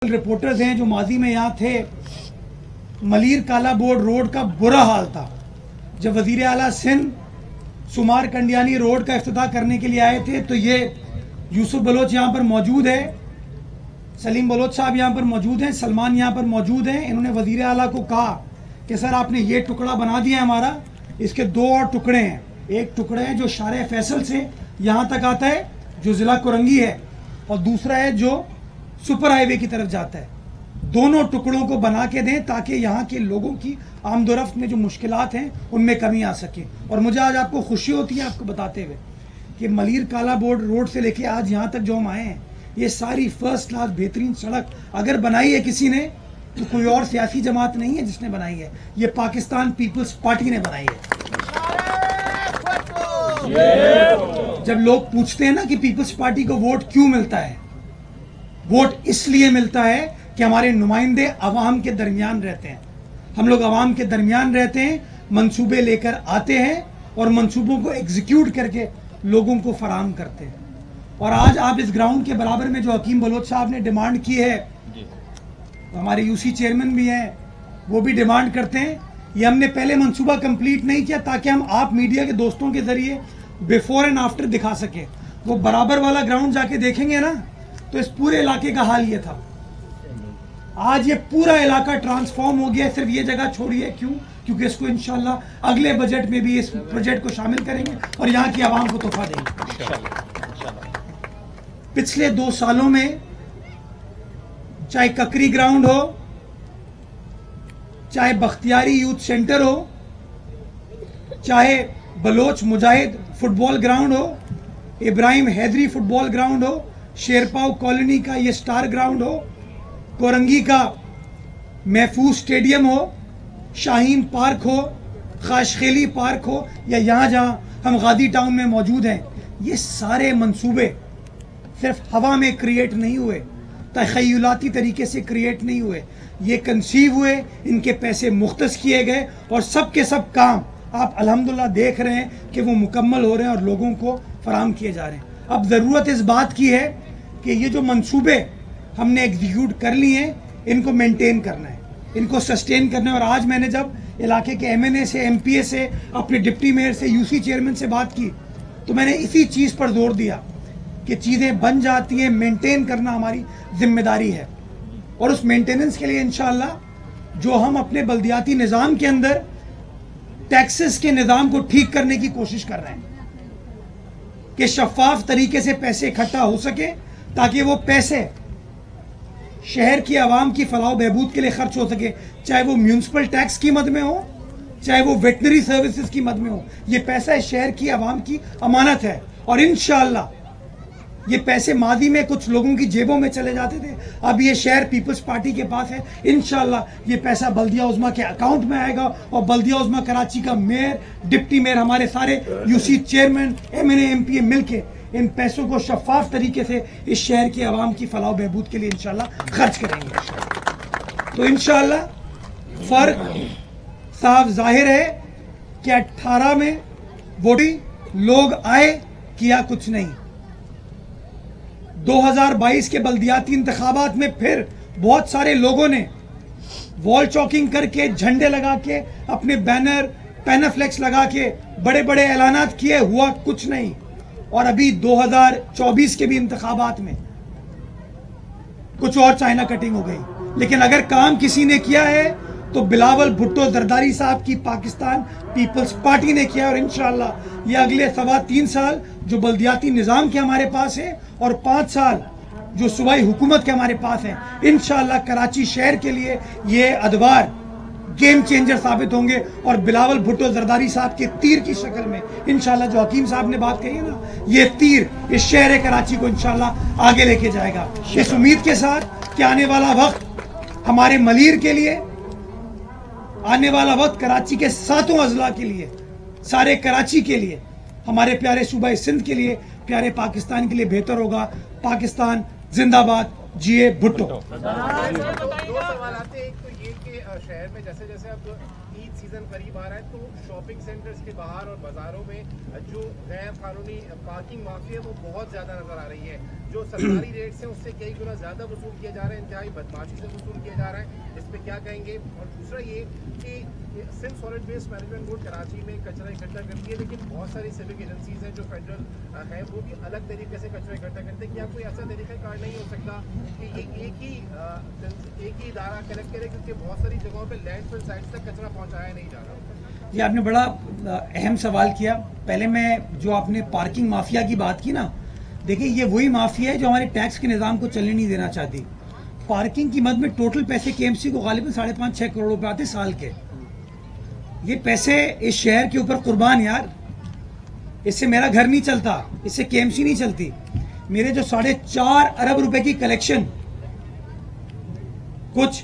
Reporters हैं जो माजी में यहाँ थे। मलीर काला बोर्ड रोड का बुरा हाल था। जब वजीर आला सिंध सुमार कंडियानी रोड का इफ्तिताह करने के लिए आए थे तो ये यूसुफ बलोच यहाँ पर मौजूद है, सलीम बलोच साहब यहाँ पर मौजूद हैं, सलमान यहाँ पर मौजूद हैं। इन्होंने वजीर आला को कहा कि सर आपने ये टुकड़ा बना दिया हमारा, इसके दो और टुकड़े हैं। एक टुकड़ा है जो शारे फैसल से यहाँ तक आता है जो ज़िला कुरंगी है, और दूसरा है जो सुपर हाईवे की तरफ जाता है। दोनों टुकड़ों को बना के दें ताकि यहाँ के लोगों की आमदोरफ्त में जो मुश्किलात हैं उनमें कमी आ सके। और मुझे आज आपको खुशी होती है आपको बताते हुए कि मलीर काला बोर्ड रोड से लेके आज यहाँ तक जो हम आए हैं, ये सारी फर्स्ट क्लास बेहतरीन सड़क अगर बनाई है किसी ने तो कोई और सियासी जमात नहीं है जिसने बनाई है, ये पाकिस्तान पीपल्स पार्टी ने बनाई है। जब लोग पूछते हैं ना कि पीपल्स पार्टी को वोट क्यों मिलता है, वोट इसलिए मिलता है कि हमारे नुमाइंदे अवाम के दरमियान रहते हैं। हम लोग अवाम के दरमियान रहते हैं, मंसूबे लेकर आते हैं और मंसूबों को एग्जीक्यूट करके लोगों को फराहम करते हैं। और आज आप इस ग्राउंड के बराबर में जो हकीम बलोच साहब ने डिमांड की है, हमारे यूसी चेयरमैन भी हैं, वो भी डिमांड करते हैं। ये हमने पहले मंसूबा कंप्लीट नहीं किया ताकि हम आप मीडिया के दोस्तों के जरिए बिफोर एंड आफ्टर दिखा सके। वो बराबर वाला ग्राउंड जाके देखेंगे ना तो इस पूरे इलाके का हाल ये था। आज ये पूरा इलाका ट्रांसफॉर्म हो गया। सिर्फ ये जगह छोड़िए, क्यों? क्योंकि इसको इंशाल्लाह अगले बजट में भी इस प्रोजेक्ट को शामिल करेंगे और यहाँ की आवाम को तोहफा देंगे। पिछले 2 सालों में चाहे ककरी ग्राउंड हो, चाहे बख्तियारी यूथ सेंटर हो, चाहे बलोच मुजाहिद फुटबॉल ग्राउंड हो, इब्राहिम हैदरी फुटबॉल ग्राउंड हो, शेरपाव कॉलोनी का ये स्टार ग्राउंड हो, कोरंगी का महफूज स्टेडियम हो, शाहीन पार्क हो, खाशखेली पार्क हो, या यहाँ जहाँ हम गादी टाउन में मौजूद हैं, ये सारे मंसूबे सिर्फ हवा में क्रिएट नहीं हुए, तखय्युलाती तरीके से क्रिएट नहीं हुए, ये कंसीव हुए, इनके पैसे मुख्तस किए गए और सब के सब काम आप अल्हम्दुलिल्लाह देख रहे हैं कि वो मुकम्मल हो रहे हैं और लोगों को फराहम किए जा रहे हैं। अब ज़रूरत इस बात की है कि ये जो मंसूबे हमने एग्जीक्यूट कर लिए हैं इनको मेंटेन करना है, इनको सस्टेन करना है। और आज मैंने जब इलाके के MNA से, MPA से, अपने डिप्टी मेयर से, यूसी चेयरमैन से बात की तो मैंने इसी चीज़ पर जोर दिया कि चीज़ें बन जाती हैं, मेंटेन करना हमारी जिम्मेदारी है। और उस मेंटेनेंस के लिए इंशाअल्लाह जो हम अपने बल्दियाती निज़ाम के अंदर टैक्सेस के निज़ाम को ठीक करने की कोशिश कर रहे हैं कि शफाफ तरीके से पैसे इकट्ठा हो सके ताकि वो पैसे शहर की आवाम की फलाह बहबूद के लिए खर्च हो सके, चाहे वो म्यूनिसिपल टैक्स की मद में हो, चाहे वो वेटनरी सर्विसेज की मद में हो। ये पैसा इस शहर की आवाम की अमानत है और इंशाअल्लाह ये पैसे मादी में कुछ लोगों की जेबों में चले जाते थे, अब ये शहर पीपल्स पार्टी के पास है। इंशाअल्लाह ये पैसा बल्दिया उज़्मा के अकाउंट में आएगा और बल्दिया उज़्मा कराची का मेयर, डिप्टी मेयर, हमारे सारे यूसी चेयरमैन, MNA MPA मिलके इन पैसों को शफाफ तरीके से इस शहर की आवाम की फलाह बहबूद के लिए इंशाअल्लाह खर्च करेंगे। तो इंशाअल्लाह फर्क साफ जाहिर है कि 18 में वोटिंग लोग आए, किया कुछ नहीं। 2022 के बल्दियाती इंतखाबात में फिर बहुत सारे लोगों ने वॉल चॉकिंग करके, झंडे लगा के, अपने बैनर पैनाफ्लेक्स लगा के बड़े बड़े ऐलानात किए, हुआ कुछ नहीं। और अभी 2024 के भी इंतखाबात में कुछ और चाइना कटिंग हो गई। लेकिन अगर काम किसी ने किया है तो बिलावल भुट्टो जरदारी साहब की पाकिस्तान पीपल्स पार्टी ने किया। और इंशाअल्लाह ये अगले 3.25 साल जो बल्दियाती निज़ाम के हमारे पास है और 5 साल जो सूबाई हुकूमत के हमारे पास है, इंशाअल्लाह कराची शहर के लिए ये अदवार गेम चेंजर साबित होंगे। और बिलावल भुट्टो जरदारी साहब के तीर की शक्ल में इंशाअल्लाह जो हकीम साहब ने बात कही है ना, ये तीर इस शहर कराची को इंशाअल्लाह आगे लेके जाएगा। इस उम्मीद के साथ कि आने वाला वक्त हमारे मलीर के लिए, आने वाला वक्त कराची के 7 अजला के लिए, सारे कराची के लिए, हमारे प्यारे सूबा सिंध के लिए, प्यारे पाकिस्तान के लिए बेहतर होगा। पाकिस्तान जिंदाबाद, जिए भुट्टो। दो सवाल आते हैं। एक तो ये कि शहर में जैसे जैसे अब ईद सीजन करीब आ रहा है, तो शॉपिंग सेंटर्स के बाहर और बाजारों में जो गैर कानूनी पार्किंग माफिया वो बहुत ज्यादा नजर आ रही है। जो सरकारी रेट्स हैं उससे कई गुना ज्यादा वसूल किया जा रहा है, इंतहाई बदमाशी से वसूल किया जा रहा है। इस पर क्या कहेंगे? और दूसरा ये कि Sindh solid waste management board Karachi में कचरा इकट्ठा करती है, लेकिन बहुत सारी सिविक एजेंसीज हैं जो फेडरल है वो भी अलग तरीके से कचरा इकट्ठा करते हैं। क्या कोई ऐसा तरीकाकार नहीं हो सकता कि ये एक ही इदारा कलेक्ट करे, क्योंकि बहुत सारी जगहों पे लैंडफिल साइट्स तक कचरा पहुंचाया नहीं जा रहा? ये आपने बड़ा अहम सवाल किया। पहले मैं जो आपने पार्किंग माफिया की बात की ना, देखिए ये वही माफिया है जो हमारे टैक्स के निज़ाम को चलने नहीं देना चाहती। पार्किंग की मद में टोटल पैसे केएमसी को गालिबन 5.5-6 करोड़ रुपए आते साल के। ये पैसे इस शहर के ऊपर कुर्बान यार, इससे मेरा घर नहीं चलता, इससे केएमसी नहीं चलती। मेरे जो 4.5 अरब रुपए की कलेक्शन कुछ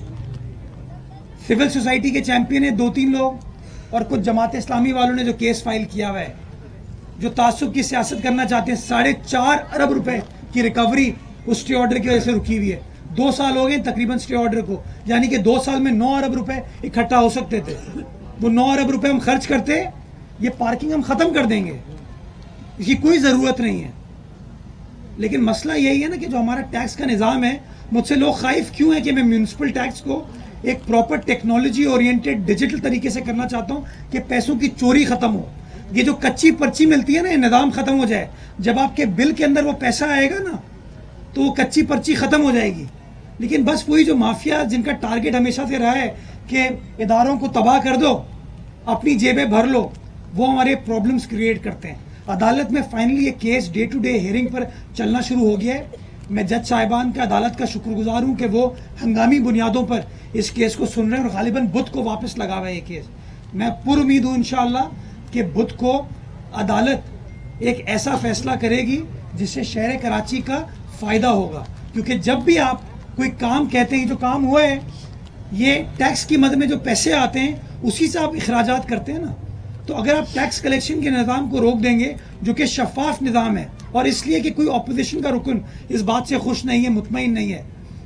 सिविल सोसाइटी के चैंपियन है 2-3 लोग और कुछ जमात इस्लामी वालों ने जो केस फाइल किया हुआ है, जो तासुब की सियासत करना चाहते हैं, 4.5 अरब रुपए की रिकवरी उस स्टे ऑर्डर की वजह से रुकी हुई है। 2 साल हो गए तकरीबन स्टे ऑर्डर को, यानी कि 2 साल में 9 अरब रुपए इकट्ठा हो सकते थे। वो 9 अरब रुपए हम खर्च करते, ये पार्किंग हम खत्म कर देंगे, इसकी कोई जरूरत नहीं है। लेकिन मसला यही है ना कि जो हमारा टैक्स का निज़ाम है, मुझसे लोग खाइफ क्यों है कि मैं म्यूनिसिपल टैक्स को एक प्रॉपर टेक्नोलॉजी ओरिएंटेड डिजिटल तरीके से करना चाहता हूं कि पैसों की चोरी खत्म हो। ये जो कच्ची पर्ची मिलती है ना, ये निज़ाम खत्म हो जाए। जब आपके बिल के अंदर वो पैसा आएगा ना, तो वो कच्ची पर्ची खत्म हो जाएगी। लेकिन बस वही जो माफिया जिनका टारगेट हमेशा से रहा है कि इदारों को तबाह कर दो, अपनी जेबें भर लो, वो हमारे प्रॉब्लम्स क्रिएट करते हैं। अदालत में फाइनली ये case day to day hearing पर चलना शुरू हो गया है। मैं जज साहिबान का, अदालत का शुक्रगुजार हूं कि वो हंगामी बुनियादों पर इस केस को सुन रहे हैं और गालिबन बुध को वापस लगा हुआ है ये केस। मैं पुर उम्मीद हूं इंशाअल्लाह कि बुध को अदालत एक ऐसा फैसला करेगी जिससे शहर कराची का फायदा होगा। क्योंकि जब भी आप कोई काम कहते हैं, जो काम हुआ है, ये टैक्स की मद में जो पैसे आते हैं उसी से आप अखराजात करते हैं ना। तो अगर आप टैक्स कलेक्शन के निज़ाम को रोक देंगे, जो कि शफाफ निज़ाम है, और इसलिए कि कोई अपोजिशन का रुकन इस बात से खुश नहीं है, मुतमईन नहीं है,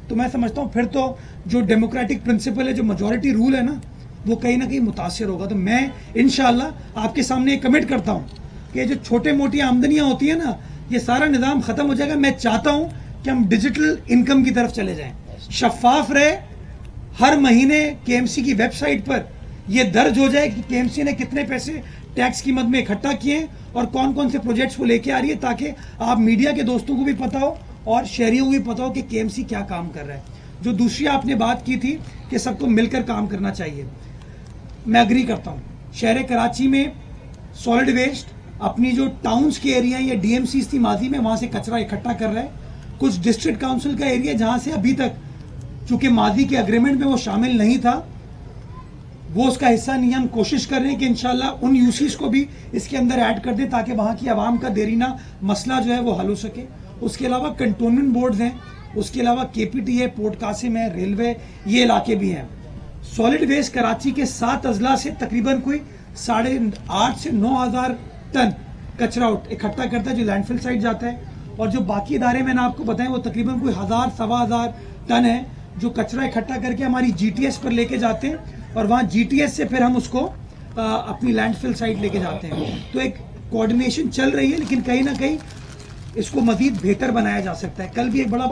तो मैं समझता हूँ फिर तो जो डेमोक्रेटिक प्रिंसिपल है, जो मेजॉरिटी रूल है ना, वो कहीं ना कहीं मुतासिर होगा। तो मैं इंशाअल्लाह आपके सामने कमिट करता हूँ कि जो छोटे मोटी आमदनियाँ होती है ना, ये सारा निज़ाम ख़त्म हो जाएगा। मैं चाहता हूँ कि हम डिजिटल इनकम की तरफ चले जाएँ, शफाफ रहे। हर महीने केएमसी की वेबसाइट पर ये दर्ज हो जाए कि केएमसी ने कितने पैसे टैक्स की मद में इकट्ठा किए और कौन कौन से प्रोजेक्ट्स वो लेके आ रही है, ताकि आप मीडिया के दोस्तों को भी पता हो और शहरियों को भी पता हो कि केएमसी क्या काम कर रहा है। जो दूसरी आपने बात की थी कि सबको मिलकर काम करना चाहिए, मैं अग्री करता हूँ। शहर कराची में सॉलिड वेस्ट अपनी जो टाउन्स के एरिया या डीएमसी थी माजी में, वहाँ से कचरा इकट्ठा कर रहा है। कुछ डिस्ट्रिक्ट काउंसिल का एरिया जहाँ से अभी तक, चूँकि माजी के अग्रीमेंट में वो शामिल नहीं था, वो उसका हिस्सा नहीं है। हम कोशिश कर रहे हैं कि इंशाल्लाह उन यूसीज को भी इसके अंदर ऐड कर दें ताकि वहाँ की आवाम का देरीना मसला जो है वो हल हो सके। उसके अलावा कंटोनमेंट बोर्ड्स हैं, उसके अलावा केपीटी है, पोर्ट कासिम है, रेलवे, ये इलाके भी हैं। सॉलिड वेस्ट कराची के 7 अजला से तकरीबन कोई 8,500 से 9,000 टन कचरा इकट्ठा करता है जो लैंडफिल साइड जाता है। और जो बाकी इदारे मैंने आपको बताएं वो तकरीबन कोई 1,000-1,1500 टन है जो कचरा इकट्ठा करके हमारी जीटीएस पर लेके जाते हैं और वहाँ जीटीएस से फिर हम उसको अपनी लैंडफिल साइट लेके जाते हैं। तो एक कोऑर्डिनेशन चल रही है, लेकिन कहीं ना कहीं इसको मजीद बेहतर बनाया जा सकता है। कल भी एक बड़ा